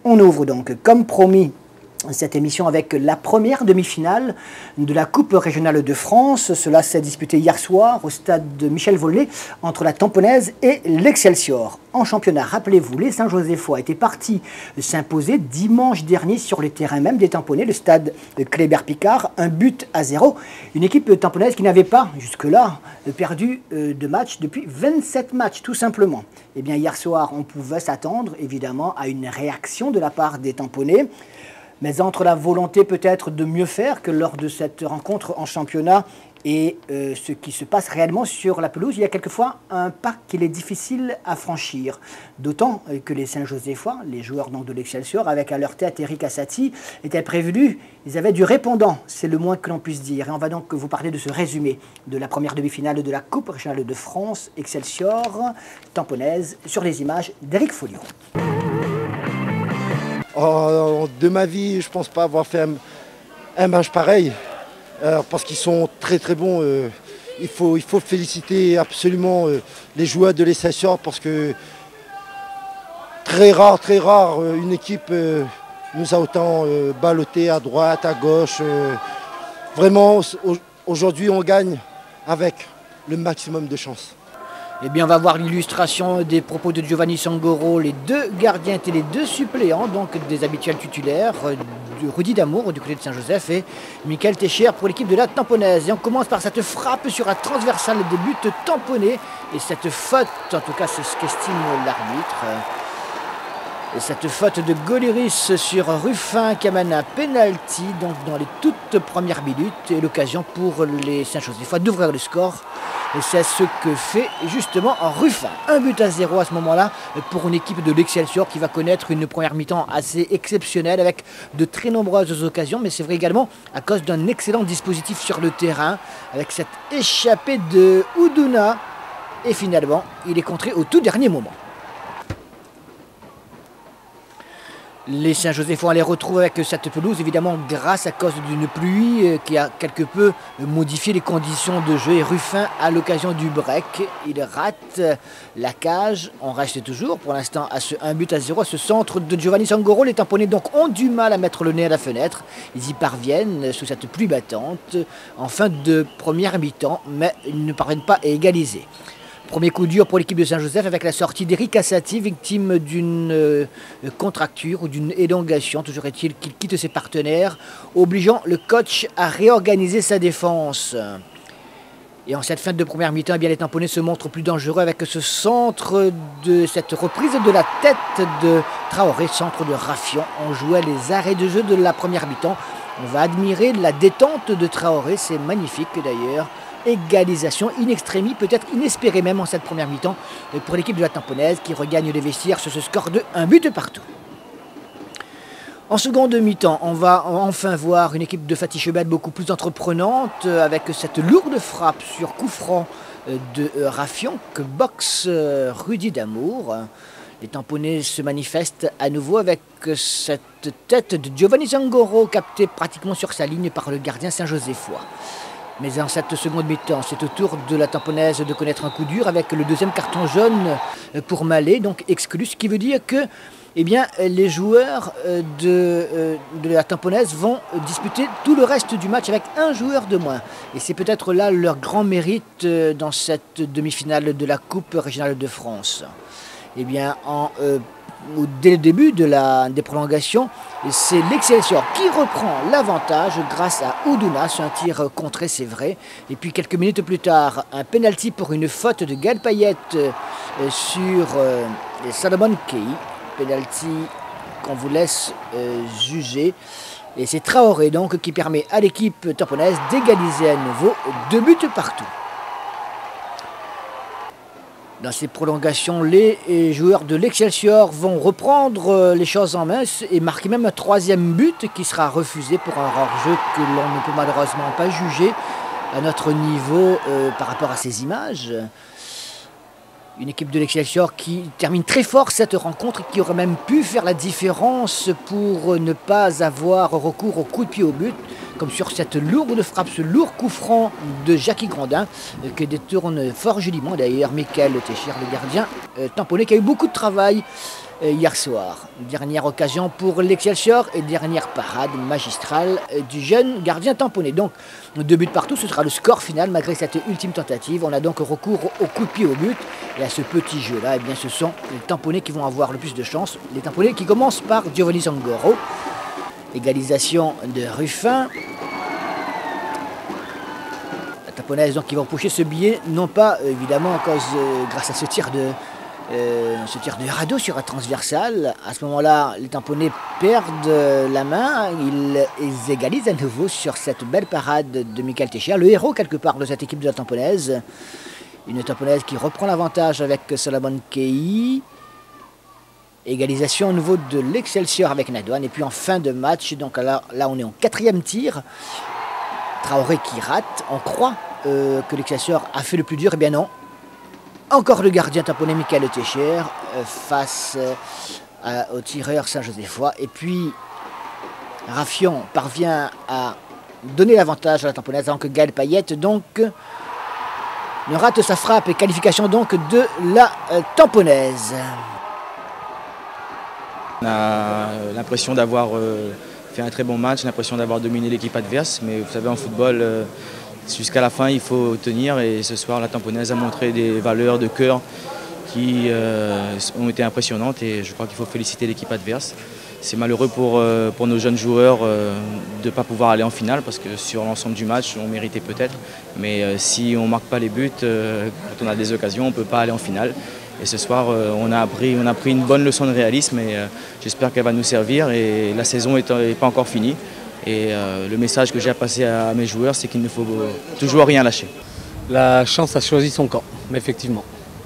On ouvre donc, comme promis, cette émission avec la première demi-finale de la Coupe régionale de France. Cela s'est disputé hier soir au stade de Michel Volnay entre la Tamponaise et l'Excelsior. En championnat, rappelez-vous, les Saint-Josephois étaient partis s'imposer dimanche dernier sur le terrain même des Tamponnais, le stade Kléber-Picard, 1-0. Une équipe tamponaise qui n'avait pas, jusque-là, perdu de match depuis 27 matchs, tout simplement. Et bien, hier soir, on pouvait s'attendre, évidemment, à une réaction de la part des Tamponnais. Mais entre la volonté peut-être de mieux faire que lors de cette rencontre en championnat et ce qui se passe réellement sur la pelouse, il y a quelquefois un pas qu'il est difficile à franchir. D'autant que les Saint-Josephois, les joueurs donc de l'Excelsior, avec à leur tête Eric Assati, étaient prévenus, ils avaient du répondant, c'est le moins que l'on puisse dire. Et on va donc vous parler de ce résumé de la première demi-finale de la Coupe régionale de France, Excelsior, Tamponaise, sur les images d'Éric Folliot. Oh, de ma vie, je ne pense pas avoir fait un match pareil, parce qu'ils sont très très bons. Il faut féliciter absolument les joueurs de l'Excelsior, parce que très rare, une équipe nous a autant ballotté à droite, à gauche. Vraiment, aujourd'hui, on gagne avec le maximum de chance. Eh bien, on va voir l'illustration des propos de Giovanni Sangoro, les deux gardiens et les deux suppléants, donc des habituels titulaires, Rudy Damour du côté de Saint-Joseph et Michael Técher pour l'équipe de la Tamponaise. Et on commence par cette frappe sur la transversale des buts tamponnés et cette faute, en tout cas c'est ce qu'estime l'arbitre. Et cette faute de Goliris sur Ruffin qui amène un penalty donc dans les toutes premières minutes et l'occasion pour les Saint-Josephois d'ouvrir le score. Et c'est ce que fait justement Ruffin. 1-0 à ce moment-là pour une équipe de l'Excelsior qui va connaître une première mi-temps assez exceptionnelle avec de très nombreuses occasions. Mais c'est vrai également à cause d'un excellent dispositif sur le terrain avec cette échappée de Oudouna. Et finalement, il est contré au tout dernier moment. Les Saint-Josephois les retrouvent avec cette pelouse, évidemment grâce à cause d'une pluie qui a quelque peu modifié les conditions de jeu. Et Ruffin, à l'occasion du break, il rate la cage. On reste toujours pour l'instant à ce 1-0, à ce centre de Giovanni Sangoro. Les Tamponnais donc ont du mal à mettre le nez à la fenêtre. Ils y parviennent sous cette pluie battante en fin de première mi-temps, mais ils ne parviennent pas à égaliser. Premier coup dur pour l'équipe de Saint-Joseph avec la sortie d'Eric Assati, victime d'une contracture ou d'une élongation. Toujours est-il qu'il quitte ses partenaires, obligeant le coach à réorganiser sa défense. Et en cette fin de première mi-temps, eh bien, les Tamponnais se montrent plus dangereux avec ce centre de cette reprise de la tête de Traoré, centre de Raffion. On jouait les arrêts de jeu de la première mi-temps. On va admirer la détente de Traoré, c'est magnifique d'ailleurs. Égalisation in extremis, peut-être inespérée même en cette première mi-temps pour l'équipe de la Tamponaise qui regagne les vestiaires sur ce score de 1-0. En seconde mi-temps, on va enfin voir une équipe de Fatih Chebet beaucoup plus entreprenante avec cette lourde frappe sur coup franc de Raffion que boxe Rudy Damour. Les Tamponnais se manifestent à nouveau avec cette tête de Giovanni Sangoro captée pratiquement sur sa ligne par le gardien Saint-Josephois. Mais en cette seconde mi-temps, c'est au tour de la Tamponaise de connaître un coup dur avec le deuxième carton jaune pour Mallet, donc exclu, ce qui veut dire que eh bien, les joueurs de la Tamponaise vont disputer tout le reste du match avec un joueur de moins. Et c'est peut-être là leur grand mérite dans cette demi-finale de la Coupe régionale de France. Eh bien, dès le début des prolongations, c'est l'Excelsior qui reprend l'avantage grâce à Oudouna, c'est un tir contré, c'est vrai. Et puis quelques minutes plus tard, un penalty pour une faute de Gaël Payet sur Salomon Kei. Penalty qu'on vous laisse juger. Et c'est Traoré donc qui permet à l'équipe tamponaise d'égaliser à nouveau 2-1. Dans ces prolongations, les joueurs de l'Excelsior vont reprendre les choses en main et marquer même un troisième but qui sera refusé pour un hors-jeu que l'on ne peut malheureusement pas juger à notre niveau par rapport à ces images. Une équipe de l'Excelsior qui termine très fort cette rencontre et qui aurait même pu faire la différence pour ne pas avoir recours au coup de pied au but, comme sur cette lourde frappe, ce lourd coup franc de Jackie Grandin, que détourne fort joliment d'ailleurs Michael Técher, le gardien tamponais, qui a eu beaucoup de travail hier soir. Dernière occasion pour l'Excelsior et dernière parade magistrale du jeune gardien tamponné. Donc 2 buts partout, ce sera le score final malgré cette ultime tentative. On a donc recours au coup de pied au but et à ce petit jeu-là, eh bien, ce sont les tamponnés qui vont avoir le plus de chance. Les tamponnés qui commencent par Giovanni Sangoro. Égalisation de Ruffin. La tamponnaise donc qui va repousser ce billet, non pas évidemment grâce à ce tir de Rado sur la transversale. À ce moment-là, les tamponnés perdent la main. Ils égalisent à nouveau sur cette belle parade de Michael Teixeira, le héros quelque part de cette équipe de la tamponnaise. Une tamponnaise qui reprend l'avantage avec Salomon Kei. Égalisation à nouveau de l'Excelsior avec Nadouane. Et puis en fin de match, donc là on est en 4e tir. Traoré qui rate. On croit que l'Excelsior a fait le plus dur. Eh bien non. Encore le gardien tamponné Michael Teixeira face au tireur Saint-Josephois. Et puis Raffion parvient à donner l'avantage à la tamponnaise avant que Gaël Payette donc ne rate sa frappe et qualification donc de la tamponnaise. On a l'impression d'avoir fait un très bon match, l'impression d'avoir dominé l'équipe adverse, mais vous savez en football, jusqu'à la fin il faut tenir et ce soir la tamponnaise a montré des valeurs de cœur qui ont été impressionnantes et je crois qu'il faut féliciter l'équipe adverse. C'est malheureux pour nos jeunes joueurs de ne pas pouvoir aller en finale parce que sur l'ensemble du match on méritait peut-être, mais si on ne marque pas les buts, quand on a des occasions on ne peut pas aller en finale. Et ce soir, on a pris une bonne leçon de réalisme et j'espère qu'elle va nous servir. Et la saison n'est pas encore finie. Et le message que j'ai à passer à mes joueurs, c'est qu'il ne faut toujours rien lâcher. La chance a choisi son camp, effectivement.